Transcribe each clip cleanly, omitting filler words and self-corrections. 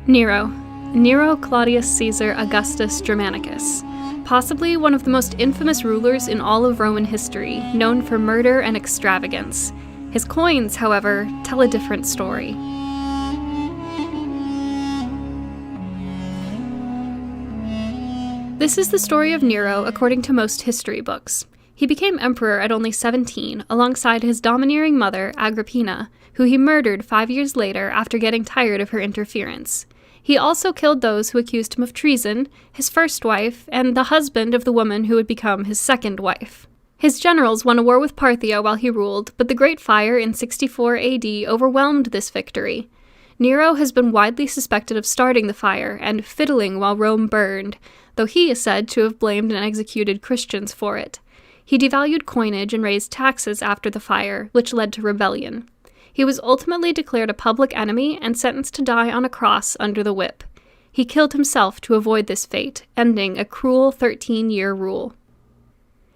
Nero. Nero Claudius Caesar Augustus Germanicus. Possibly one of the most infamous rulers in all of Roman history, known for murder and extravagance. His coins, however, tell a different story. This is the story of Nero according to most history books. He became emperor at only 17, alongside his domineering mother, Agrippina, who he murdered 5 years later after getting tired of her interference. He also killed those who accused him of treason, his first wife, and the husband of the woman who would become his second wife. His generals won a war with Parthia while he ruled, but the Great Fire in 64 AD overwhelmed this victory. Nero has been widely suspected of starting the fire and fiddling while Rome burned, though he is said to have blamed and executed Christians for it. He devalued coinage and raised taxes after the fire, which led to rebellion. He was ultimately declared a public enemy and sentenced to die on a cross under the whip. He killed himself to avoid this fate, ending a cruel 13-year rule.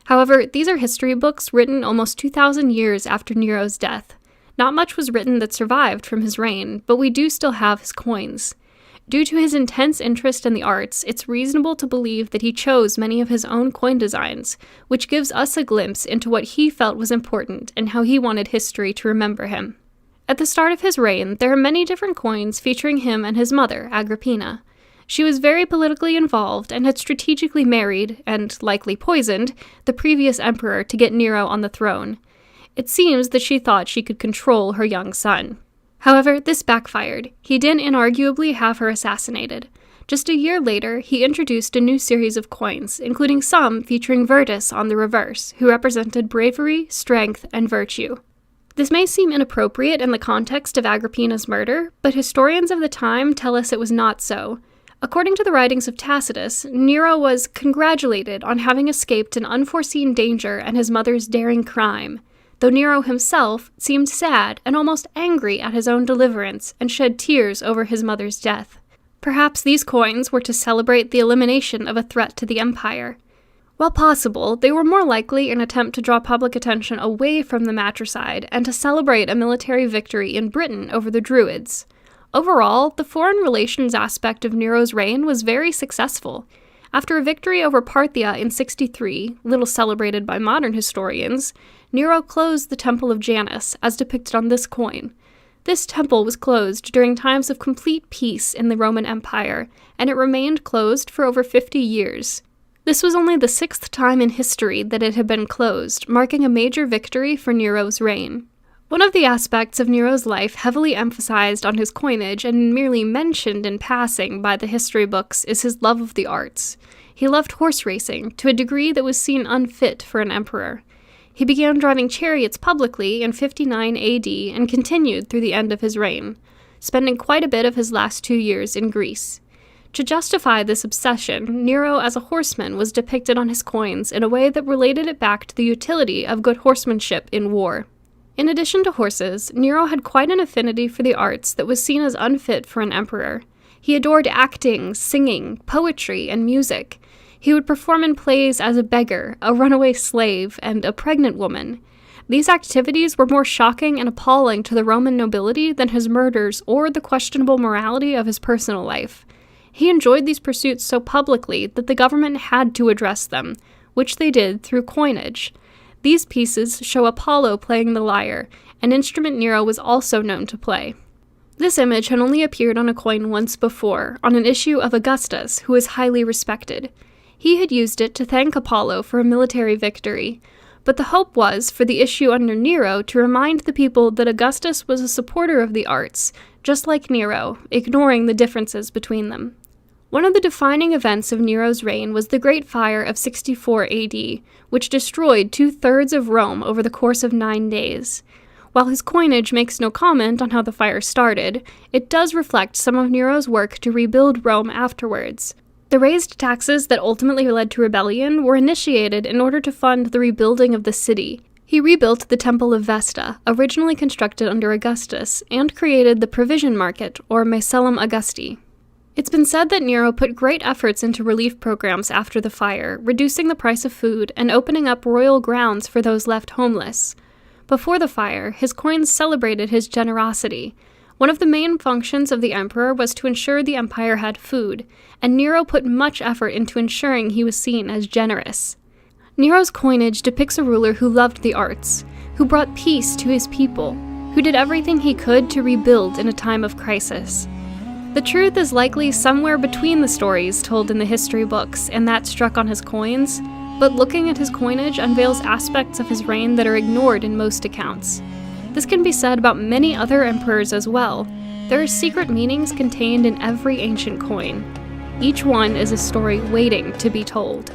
However, these are history books written almost 2,000 years after Nero's death. Not much was written that survived from his reign, but we do still have his coins. Due to his intense interest in the arts, it's reasonable to believe that he chose many of his own coin designs, which gives us a glimpse into what he felt was important and how he wanted history to remember him. At the start of his reign, there are many different coins featuring him and his mother, Agrippina. She was very politically involved and had strategically married, and likely poisoned, the previous emperor to get Nero on the throne. It seems that she thought she could control her young son. However, this backfired. He did inarguably have her assassinated. Just a year later, he introduced a new series of coins, including some featuring Virtus on the reverse, who represented bravery, strength, and virtue. This may seem inappropriate in the context of Agrippina's murder, but historians of the time tell us it was not so. According to the writings of Tacitus, Nero was congratulated on having escaped an unforeseen danger and his mother's daring crime, though Nero himself seemed sad and almost angry at his own deliverance and shed tears over his mother's death. Perhaps these coins were to celebrate the elimination of a threat to the empire. While possible, they were more likely an attempt to draw public attention away from the matricide and to celebrate a military victory in Britain over the Druids. Overall, the foreign relations aspect of Nero's reign was very successful. After a victory over Parthia in 63, little celebrated by modern historians, Nero closed the Temple of Janus, as depicted on this coin. This temple was closed during times of complete peace in the Roman Empire, and it remained closed for over 50 years. This was only the 6th time in history that it had been closed, marking a major victory for Nero's reign. One of the aspects of Nero's life heavily emphasized on his coinage and merely mentioned in passing by the history books is his love of the arts. He loved horse racing to a degree that was seen unfit for an emperor. He began driving chariots publicly in 59 AD and continued through the end of his reign, spending quite a bit of his last 2 years in Greece. To justify this obsession, Nero as a horseman was depicted on his coins in a way that related it back to the utility of good horsemanship in war. In addition to horses, Nero had quite an affinity for the arts that was seen as unfit for an emperor. He adored acting, singing, poetry, and music. He would perform in plays as a beggar, a runaway slave, and a pregnant woman. These activities were more shocking and appalling to the Roman nobility than his murders or the questionable morality of his personal life. He enjoyed these pursuits so publicly that the government had to address them, which they did through coinage. These pieces show Apollo playing the lyre, an instrument Nero was also known to play. This image had only appeared on a coin once before, on an issue of Augustus, who was highly respected. He had used it to thank Apollo for a military victory, but the hope was for the issue under Nero to remind the people that Augustus was a supporter of the arts, just like Nero, ignoring the differences between them. One of the defining events of Nero's reign was the Great Fire of 64 AD, which destroyed 2/3 of Rome over the course of 9 days. While his coinage makes no comment on how the fire started, it does reflect some of Nero's work to rebuild Rome afterwards. The raised taxes that ultimately led to rebellion were initiated in order to fund the rebuilding of the city. He rebuilt the Temple of Vesta, originally constructed under Augustus, and created the provision market, or Macellum Augusti. It's been said that Nero put great efforts into relief programs after the fire, reducing the price of food and opening up royal grounds for those left homeless. Before the fire, his coins celebrated his generosity. One of the main functions of the emperor was to ensure the empire had food, and Nero put much effort into ensuring he was seen as generous. Nero's coinage depicts a ruler who loved the arts, who brought peace to his people, who did everything he could to rebuild in a time of crisis. The truth is likely somewhere between the stories told in the history books and that struck on his coins, but looking at his coinage unveils aspects of his reign that are ignored in most accounts. This can be said about many other emperors as well. There are secret meanings contained in every ancient coin. Each one is a story waiting to be told.